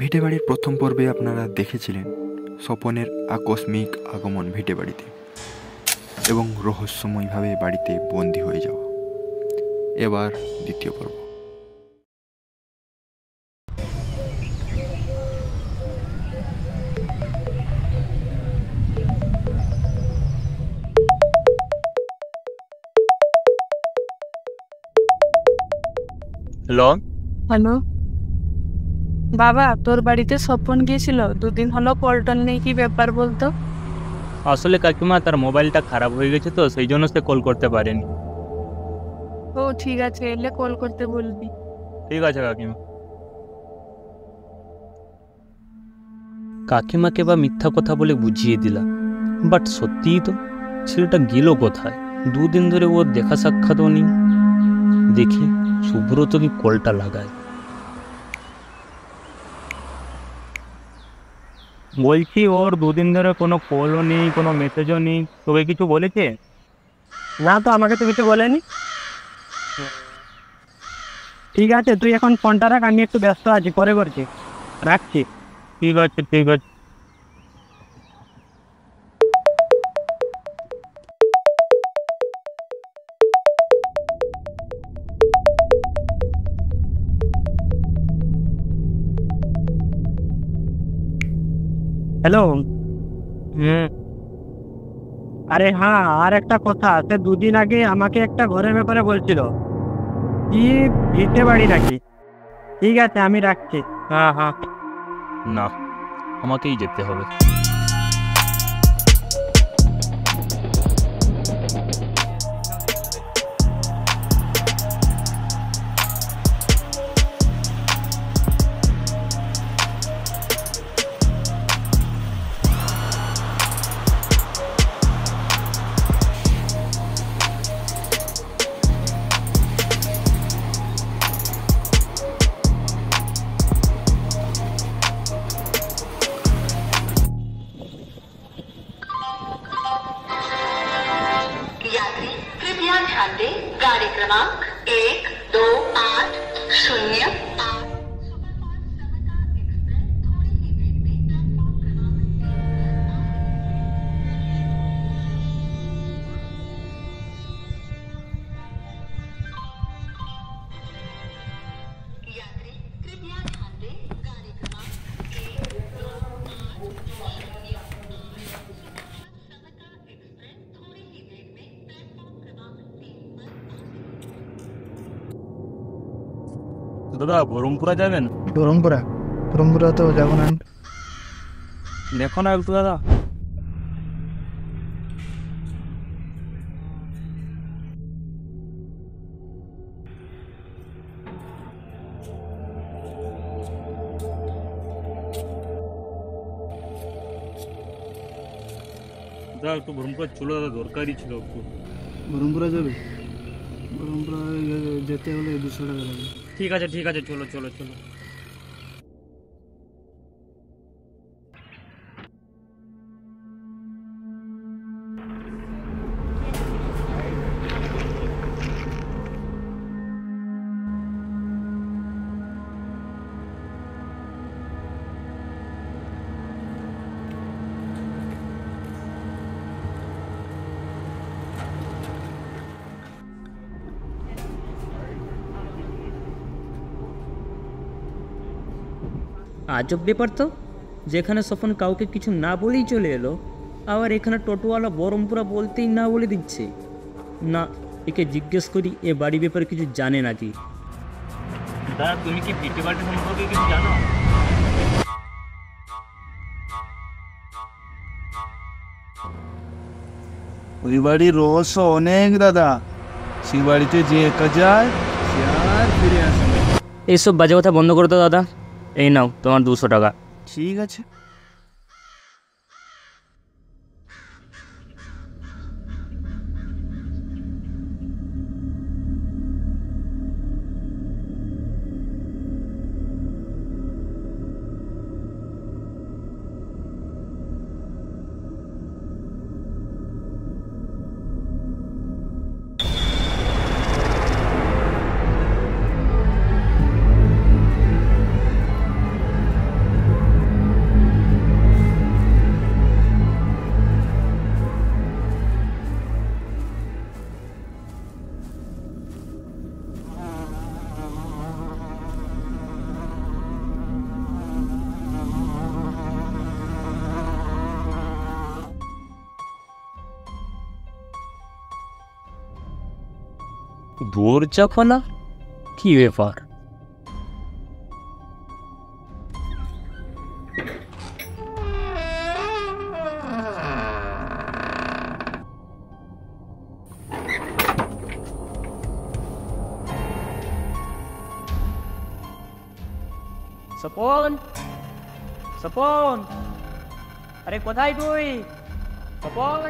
ভিটে বাড়ির প্রথম পর্বে আপনারা দেখেছিলেন স্বপনের আকস্মিক আগমন ভিটে বাড়িতে এবং রহস্যময়ভাবে বাড়িতে বন্দী হয়ে যাওয়া। এবার দ্বিতীয় পর্ব। হ্যালো হ্যালো বাবা, তোর বাড়িতে স্বপন গিয়েছিল, দুদিন হলো কলটল নেই, কি ব্যাপার বলতো? আসলে কাকিমা তার মোবাইলটা খারাপ হয়ে গেছে, তো সেই জন্য সে কল করতে পারেনি। ও ঠিক আছে, এলে কল করতে বলবি। ঠিক আছে কাকিমা। কাকিমাকে বা মিথ্যা কথা বলে বুঝিয়ে দিলাম, বাট সত্যিই তো ছেলেটা গেল কোথায়? দুদিন ধরে ওর দেখা সাক্ষাৎও নেই। দেখি সুব্রত কি কলটা লাগায়। বলছি, ওর দুদিন ধরে কোনো কলও নেই, কোনো মেসেজও নেই, তোকে কিছু বলেছে? না তো, আমাকে তো কিছু বলেনি। ঠিক আছে, তুই এখন ফোনটা রাখ, আমি একটু ব্যস্ত আছি, পরে করছি, রাখছি। ঠিক আছে ঠিক আছে। হ্যালো। হুম। আরে হ্যাঁ, আর একটা কথা, সে দুদিন আগে আমাকে একটা ঘরের ব্যাপারে বলছিল, কি ভিটে বাড়ি নাকি। ঠিক আছে, আমি রাখছি। হ্যাঁ হ্যাঁ, না আমাকেই যেতে হবে। यात्री कृपया ध्यान दें, गाड़ी क्रमांक 1280 দাদা, বহরমপুরা যাবেন? বহরমপুরা তো যাবো না। দেখো না একটু দাদা। দাদা একটু বহরমপুরা চলো দাদা, দরকারই ছিল একটু। বহরমপুরা যাবে? বহরমপুরা যেতে হলে 200 টাকা লাগবে। ঠিক আছে ঠিক আছে, চলো চলো চলো। আজব ব্যাপার তো, যেখানে স্বপন কাউকে কিছু না বলেই চলে এলো, আবার এখানে টোটোওয়ালা বহরমপুরা বলতেই না বলে দিচ্ছে। না, একে জিজ্ঞেস করি এ বাড়ি ব্যাপারে কিছু জানে নাকি। দাদা, তুমি কি ভিটে বাড়ি সম্পর্কে কিছু জানো? ওই বাড়ির রহস্য অনেক দাদা, সেই বাড়িতে যে একা যায় সে আর ফিরে আসে না। এইসব বাজে কথা বন্ধ করে তো দাদা। এই নাও তোমার 200 টাকা। ঠিক আছে। দরজা খোলা? কি ব্যাপার? স্বপন, স্বপন, আরে কোথায় তুই? স্বপন,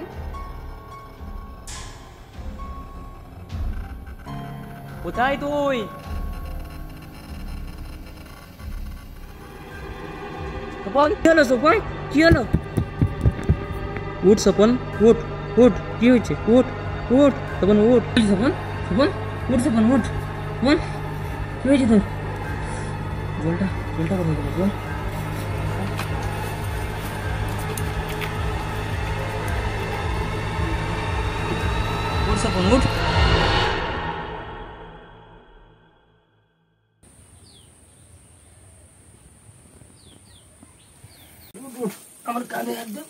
কোথায় তুই? স্বপন, কি হলো স্বপন? কি হলো? উঠ স্বপন, উঠ, উঠ, কি হয়েছে? উঠ, উঠ স্বপন, উঠ। স্বপন, স্বপন, উঠ স্বপন, উঠ। স্বপন, কি হয়েছে তোর? জলটা জলটা কোথায় গেল? জল উঠ স্বপন, উঠ। আমার কাঁধে হাত দে।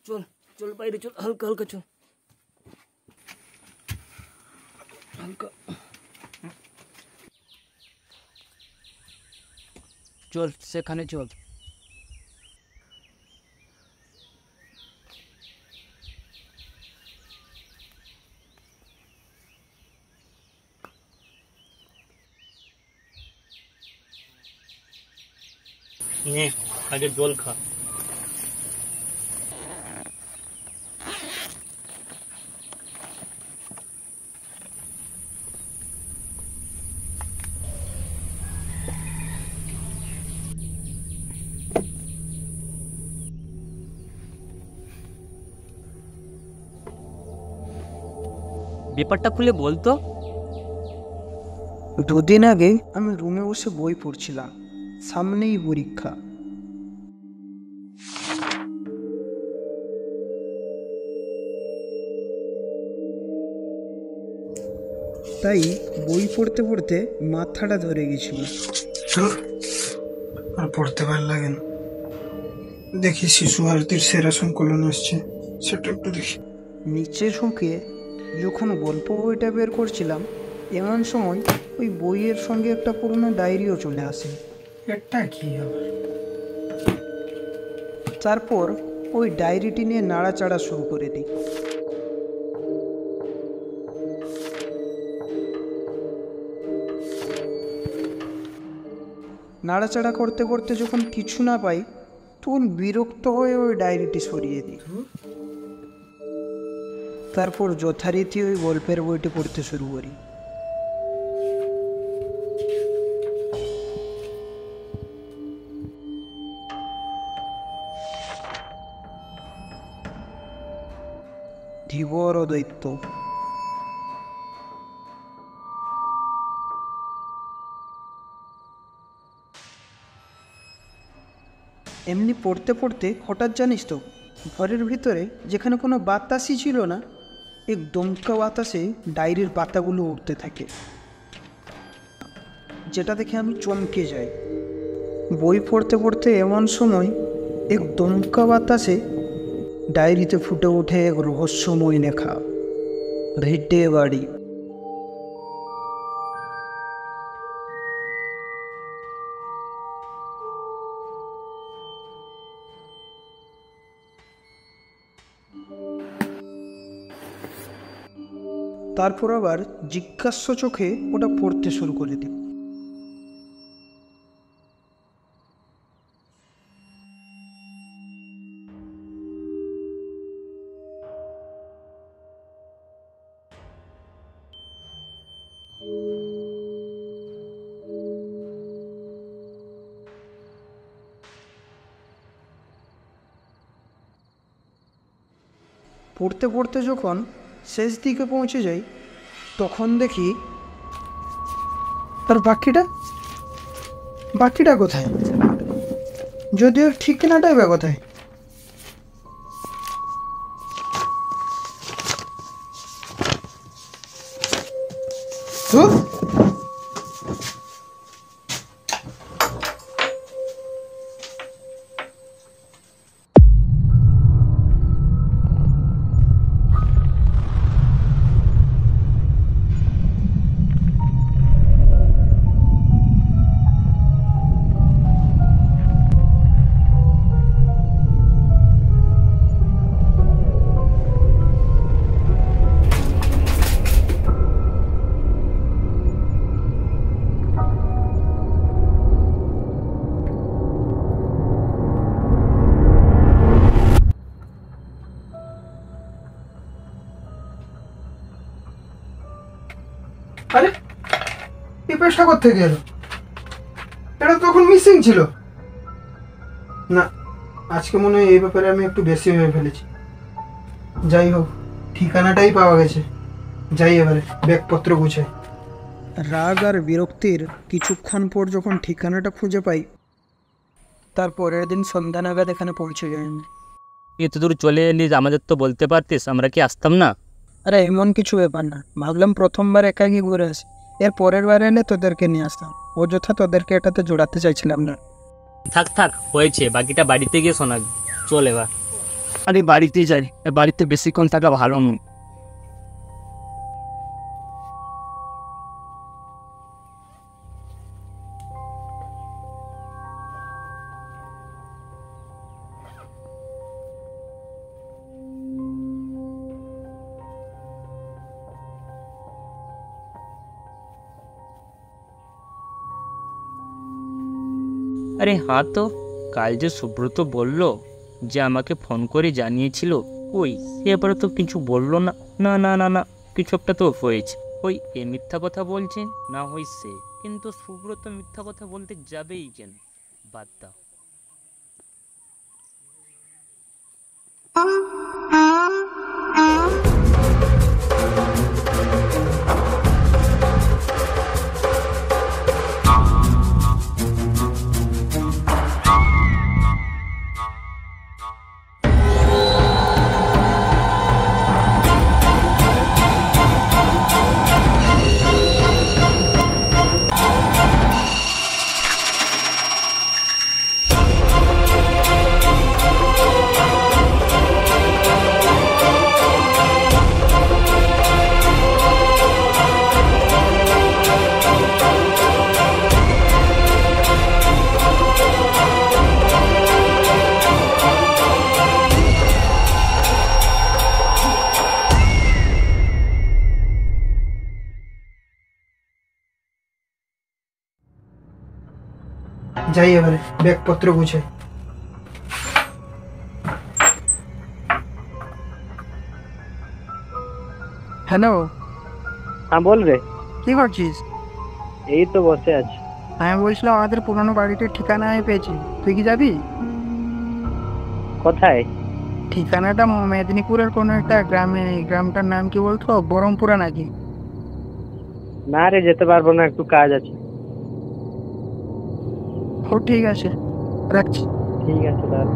চল চল বাইরে চল, হালকা হালকা চল, হালকা চল, সেখানে চল। নে আগে জল খা। ব্যাপারটা খুলে বলতো। দুদিন আগে আমি রুমে বসে বই পড়ছিলাম, সামনেই পরীক্ষা। তাই বই পড়তে পড়তে মাথাটা ধরে গেছিল, আর পড়তে ভালো লাগে না। দেখি শিশু ভারতীর সেরা সংকলন আসছে, সেটা একটু দেখি। নিচে ঝুঁকে যখন গল্প বইটা বের করছিলাম, এমন সময় ওই বইয়ের সঙ্গে একটা পুরনো ডায়েরিও চলে আসে। এটা কি আবার? তারপর ওই ডায়েরিটি নিয়ে নাড়াচাড়া শুরু করে দিই। নাড়াচাড়া করতে করতে যখন কিছু না পাই, তখন বিরক্ত হয়ে ওই ডায়েরিটি সরিয়ে দিই। তারপর যথারীতি ওই গল্পের বইটি পড়তে শুরু করি। ধীবর ও দৈত্য। এমনি পড়তে পড়তে হঠাৎ জানিস তো, ঘরের ভিতরে যেখানে কোনো বাতাসই ছিল না, এক দমকা বাতাসে ডায়েরির পাতাগুলো উঠতে থাকে, যেটা দেখে আমি চমকে যাই। বই পড়তে পড়তে এমন সময় এক দমকা বাতাসে ডায়েরিতে ফুটে ওঠে এক রহস্যময় লেখা, ভিটে বাড়ি। তারপর আবার জিজ্ঞাস্য চোখে ওটা পড়তে শুরু করে দিই। পড়তে পড়তে যখন শেষ দিকে পৌঁছে যাই, তখন দেখি তার বাকিটা কোথায়? যদিও ঠিকানাটাই বা কোথায়? টুথপেস্টটা কোত্থেকে এলো? এটা তখন মিসিং ছিল। না, আজকে মনে হয় এই ব্যাপারে আমি একটু বেশি ভেবে ফেলেছি। যাই হোক, ঠিকানাটাই পাওয়া গেছে। যাই এবারে ব্যাগপত্র গুছাই। রাগ আর বিরক্তির কিছুক্ষণ পর যখন ঠিকানাটা খুঁজে পাই, তার পরের দিন সন্ধ্যা নাগাদ এখানে পৌঁছে যাই। এত দূর চলে এলি, আমাদের তো বলতে পারতিস, আমরা কি আসতাম না? আরে এমন কিছু ব্যাপার না, ভাবলাম প্রথমবার একা গিয়ে ঘুরে আসি, এর পরের বার এলে তোদেরকে নিয়ে আসতাম। অযথা তোদেরকে এটাতে জোড়াতে চাইছিলাম না। থাক থাক, হয়েছে, বাকিটা বাড়িতে গিয়ে শোনাবি। চল এবার। আরে বাড়িতেই যাই, বাড়িতে বেশিক্ষণ থাকা ভালো নয়। আরে হ্যাঁ, তো কাল যে সুব্রত বলল যে আমাকে ফোন করে জানিয়েছিল, ওই এবারে তো কিছু বললো না। না না না না, কিছু একটা তো হয়েছে। ওই এ মিথ্যা কথা বলছেন, না হয় সে। কিন্তু সুব্রত মিথ্যা কথা বলতে যাবেই কেন? বাদ দাও। যাই এবারে ব্যাগপত্র গুছাই। হ্যালো, হ্যাঁ বল রে। কি করছিস? এই তো বসে আছি। আমি বলছিলাম আমাদের পুরনো বাড়িটির ঠিকানা আমি পেয়েছি, তুই কি যাবি? কোথায়? ঠিকানাটা মেদিনীপুরের কোনো একটা গ্রামে। গ্রামটার নাম কি বলতো, বরমপুরা নাকি? না রে, যেতে পারবো না, একটু কাজ আছে। ও ঠিক আছে, রাখছি। ঠিক আছে তাহলে।